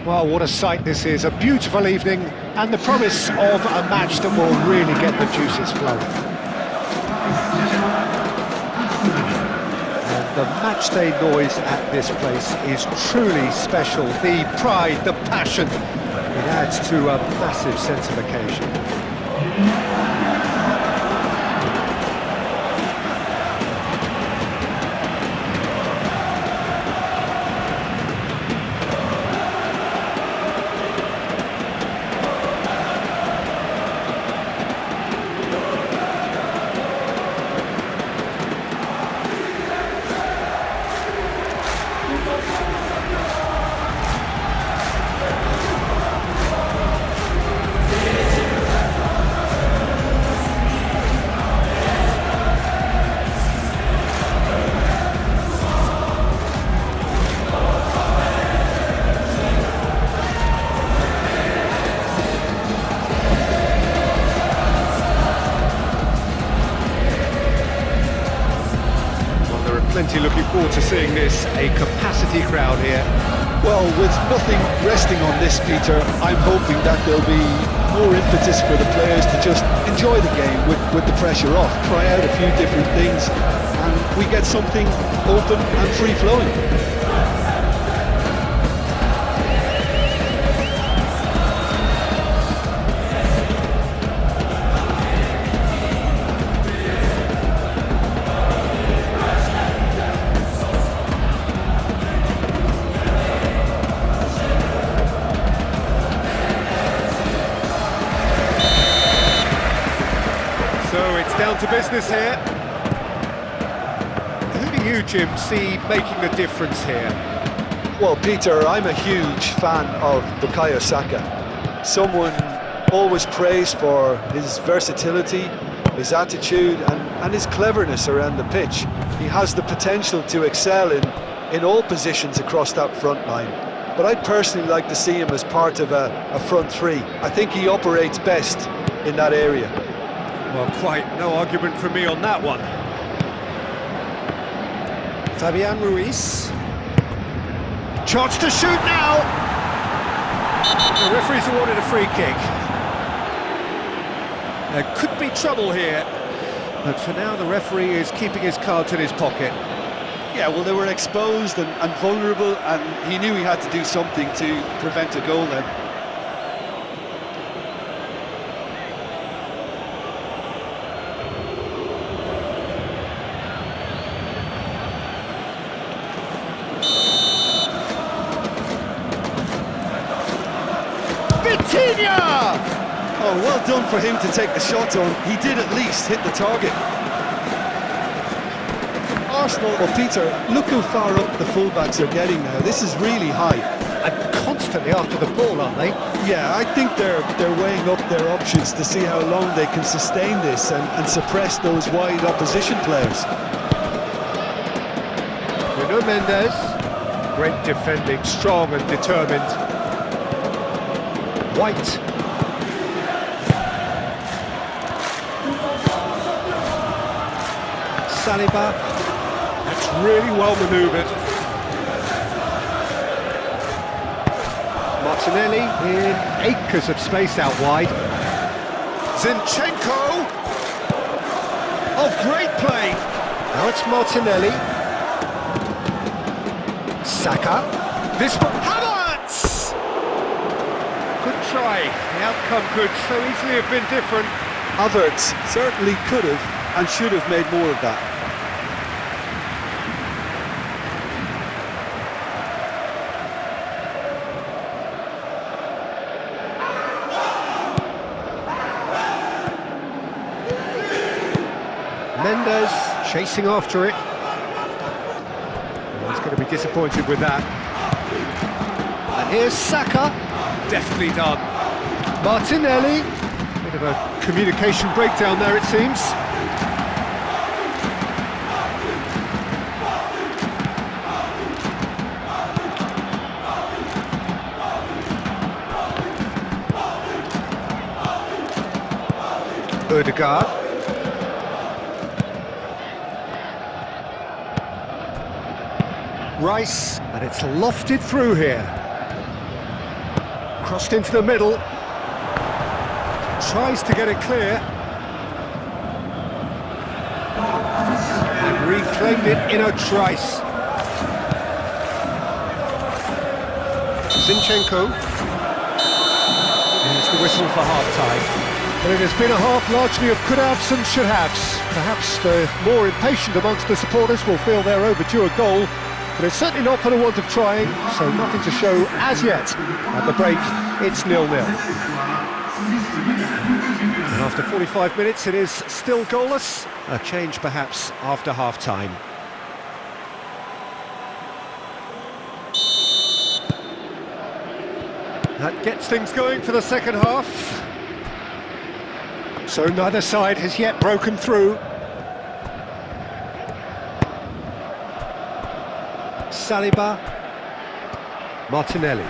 Well, what a sight this is, a beautiful evening and the promise of a match that will really get the juices flowing. And the matchday noise at this place is truly special. The pride, the passion, it adds to a massive sense of occasion. Plenty looking forward to seeing this, a capacity crowd here. Well, with nothing resting on this, Peter, I'm hoping that there'll be more impetus for the players to just enjoy the game with the pressure off, try out a few different things, and we get something open and free-flowing. So it's down to business here. Who do you, Jim, see making the difference here? Well, Peter, I'm a huge fan of Bukayo Saka. Someone always praised for his versatility, his attitude and his cleverness around the pitch. He has the potential to excel in all positions across that front line. But I'd personally like to see him as part of a front three. I think he operates best in that area. Well, quite no argument from me on that one. Fabian Ruiz. Chance to shoot now! The referee's awarded a free kick. There could be trouble here, but for now the referee is keeping his cards in his pocket. Yeah, well, they were exposed and vulnerable, and he knew he had to do something to prevent a goal then. Oh, well done for him to take the shot on. He did at least hit the target. Arsenal, well, Peter, look how far up the fullbacks are getting now. This is really high. And constantly after the ball, aren't they? Yeah, I think they're weighing up their options to see how long they can sustain this and suppress those wide opposition players. Bruno Mendes, great defending, strong and determined. White. Saliba, that's really well manoeuvred. Martinelli in acres of space out wide. Zinchenko! Oh, great play! Now it's Martinelli. Saka. This one, Havertz! Good try. The outcome could so easily have been different. Havertz certainly could have and should have made more of that. Mendes chasing after it. Well, he's going to be disappointed with that. And here's Saka. Deftly done. Martinelli. Bit of a communication breakdown there, it seems. Ødegaard. Rice, and it's lofted through here. Crossed into the middle. Tries to get it clear. And reclaimed it in a trice. Zinchenko. Here's the whistle for half-time. Well, it has been a half largely of could-haves and should-haves. Perhaps the more impatient amongst the supporters will feel they're overdue a goal, but it's certainly not for the want of trying, so nothing to show as yet. At the break, it's 0-0. And after 45 minutes, it is still goalless. A change perhaps after half-time. That gets things going for the second half. So neither side has yet broken through. Saliba. Martinelli.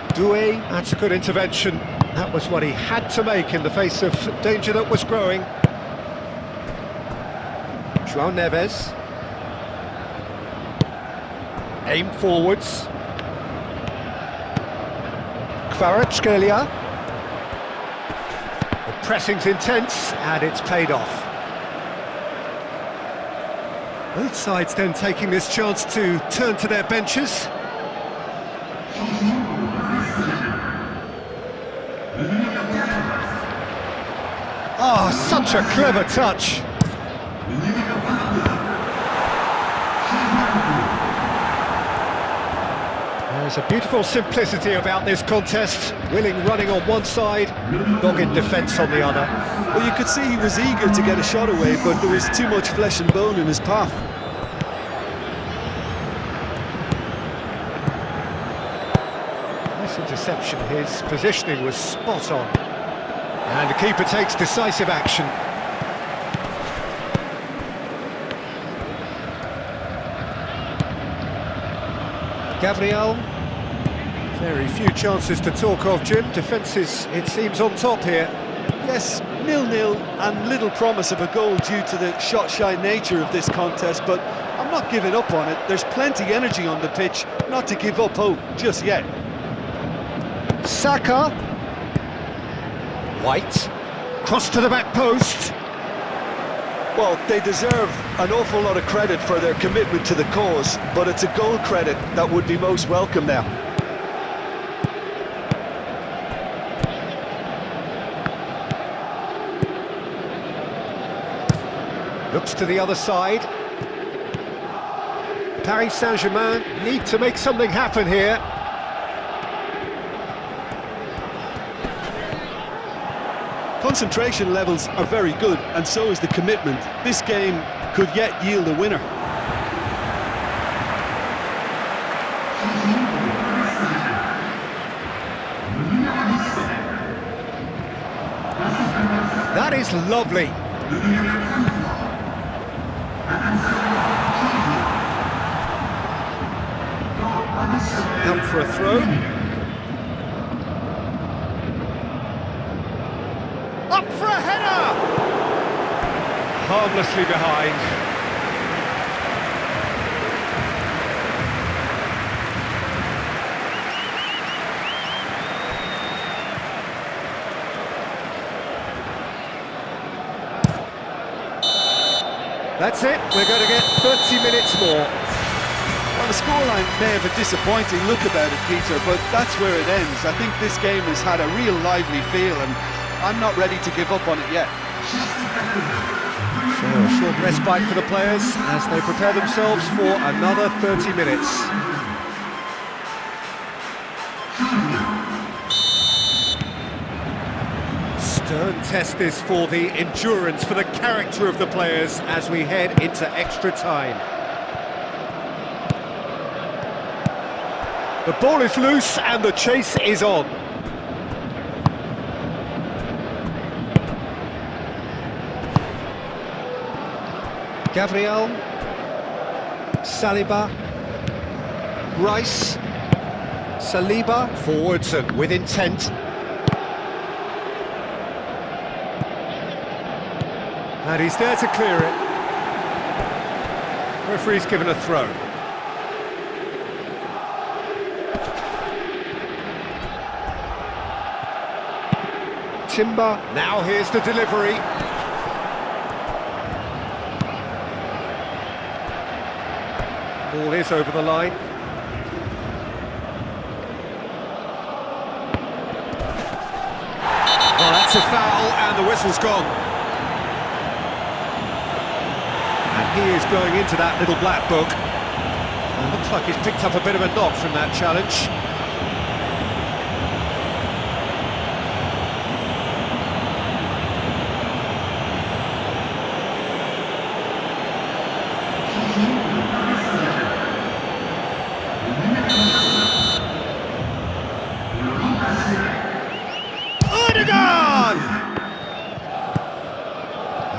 Doué, that's a good intervention. That was what he had to make in the face of danger that was growing. João Neves. Aim forwards. Kvaratskhelia. The pressing's intense, and it's paid off. Both sides then taking this chance to turn to their benches. Oh, such a clever touch. There's a beautiful simplicity about this contest. Willing running on one side, dogged defence on the other. Well, you could see he was eager to get a shot away, but there was too much flesh and bone in his path. Nice interception. His positioning was spot on. And the keeper takes decisive action. Gabriel. Very few chances to talk of, Jim. Defence is, it seems, on top here. Yes, 0-0 and little promise of a goal due to the shot-shy nature of this contest, but I'm not giving up on it. There's plenty energy on the pitch, not to give up hope just yet. Saka. White. Cross to the back post. Well, they deserve an awful lot of credit for their commitment to the cause, but it's a goal credit that would be most welcome now. Looks to the other side. Paris Saint-Germain need to make something happen here. Concentration levels are very good, and so is the commitment. This game could yet yield a winner. That is lovely. Out for a throw. Up for a header! Harmlessly behind. That's it, we're going to get 30 minutes more. Well, the scoreline may have a disappointing look about it, Peter, but that's where it ends. I think this game has had a real lively feel, and I'm not ready to give up on it yet. So a short respite for the players as they prepare themselves for another 30 minutes. Stern test this for the endurance, for the character of the players as we head into extra time. The ball is loose and the chase is on. Gabriel, Saliba, Rice, Saliba, forwards and with intent. And he's there to clear it. Referee's given a throw. Simba. Now here's the delivery. Ball is over the line. Oh, that's a foul, and the whistle's gone. And he is going into that little black book. And looks like he's picked up a bit of a knock from that challenge.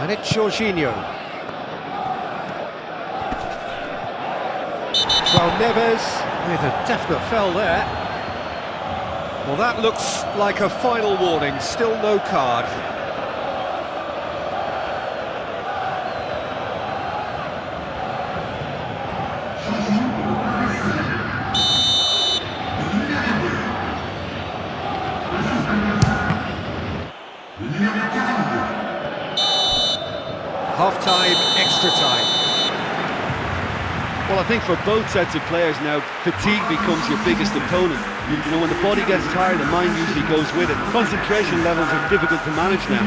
And it's Jorginho. Well, Neves with a definite foul there. Well, that looks like a final warning, still no card. Half-time, extra time. Well, I think for both sets of players now, fatigue becomes your biggest opponent. You know, when the body gets tired, the mind usually goes with it. Concentration levels are difficult to manage now.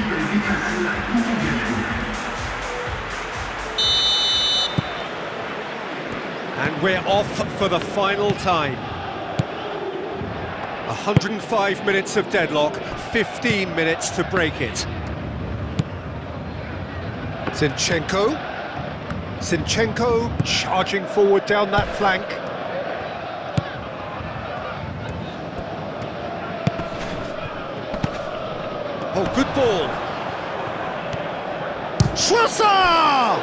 And we're off for the final time. 105 minutes of deadlock, 15 minutes to break it. Zinchenko charging forward down that flank. Oh, good ball. Trossard!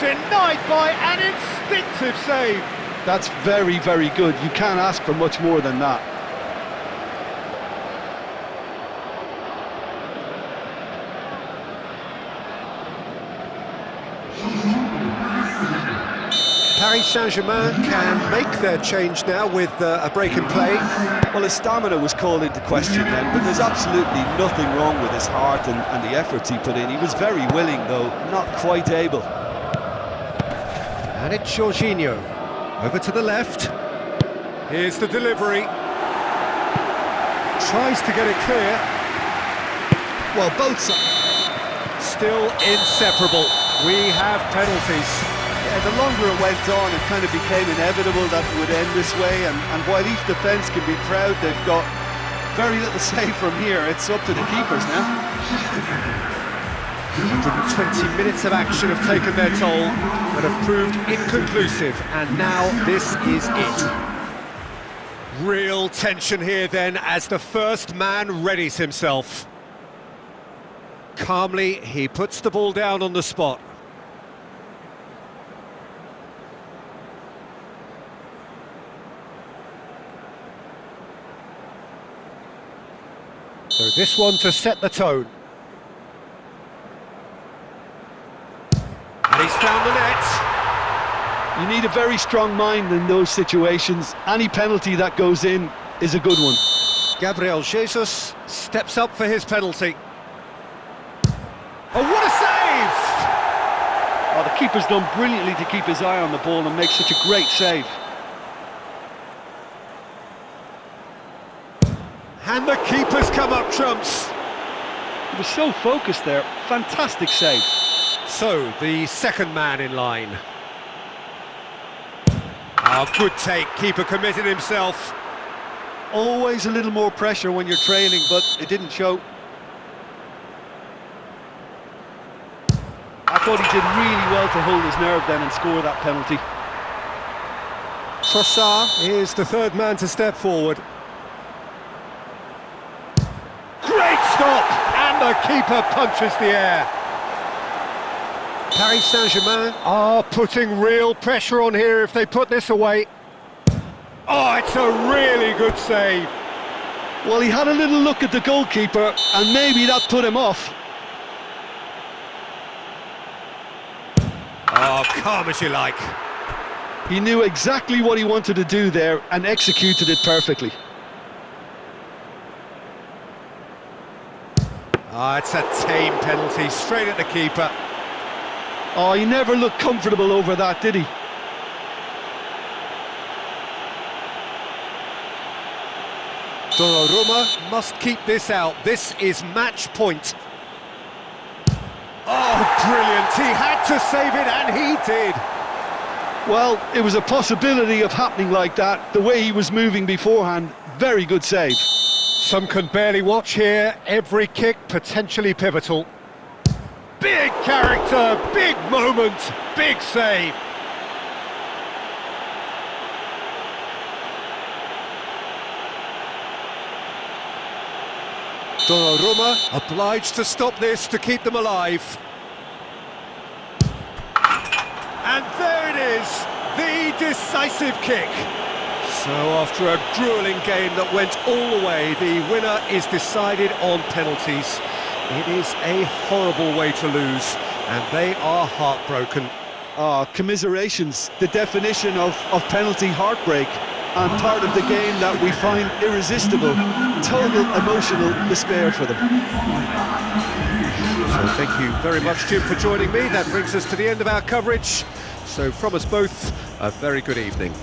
Denied by an instinctive save. That's very, very good. You can't ask for much more than that. Paris Saint-Germain can make their change now with a break in play. Well, his stamina was called into question then, but there's absolutely nothing wrong with his heart and the efforts he put in. He was very willing, though, not quite able. And it's Jorginho. Over to the left. Here's the delivery. Tries to get it clear. Well, both sides. Still inseparable. We have penalties. Yeah, the longer it went on, it kind of became inevitable that it would end this way, and while each defence can be proud, they've got very little say from here. It's up to the keepers now. 120 minutes of action have taken their toll, but have proved inconclusive, and now this is it. Real tension here then, as the first man readies himself. Calmly, he puts the ball down on the spot. So this one to set the tone. And he's found the net. You need a very strong mind in those situations. Any penalty that goes in is a good one. Gabriel Jesus steps up for his penalty. Oh, what a save! Oh, the keeper's done brilliantly to keep his eye on the ball and make such a great save. And the keeper's come up trumps. He was so focused there. Fantastic save. So, the second man in line. Oh, good take. Keeper committed himself. Always a little more pressure when you're trailing, but it didn't show. I thought he did really well to hold his nerve then and score that penalty. Trossard is the third man to step forward. Great stop! And the keeper punches the air. Paris Saint-Germain are putting real pressure on here if they put this away. Oh, it's a really good save. Well, he had a little look at the goalkeeper, and maybe that put him off. Oh, calm as you like. He knew exactly what he wanted to do there and executed it perfectly. Ah, it's a tame penalty, straight at the keeper. Oh, he never looked comfortable over that, did he? Donnarumma must keep this out. This is match point. Oh, brilliant. He had to save it, and he did. Well, it was a possibility of happening like that. The way he was moving beforehand, very good save. Some can barely watch here. Every kick potentially pivotal. Big character, big moment, big save. Donnarumma Obliged to stop this to keep them alive. And there it is, the decisive kick. So after a gruelling game that went all the way, the winner is decided on penalties. It is a horrible way to lose, and they are heartbroken. Commiserations, the definition of penalty heartbreak, and part of the game that we find irresistible. Total emotional despair for them. So thank you very much, Jim, for joining me. That brings us to the end of our coverage. So from us both, a very good evening.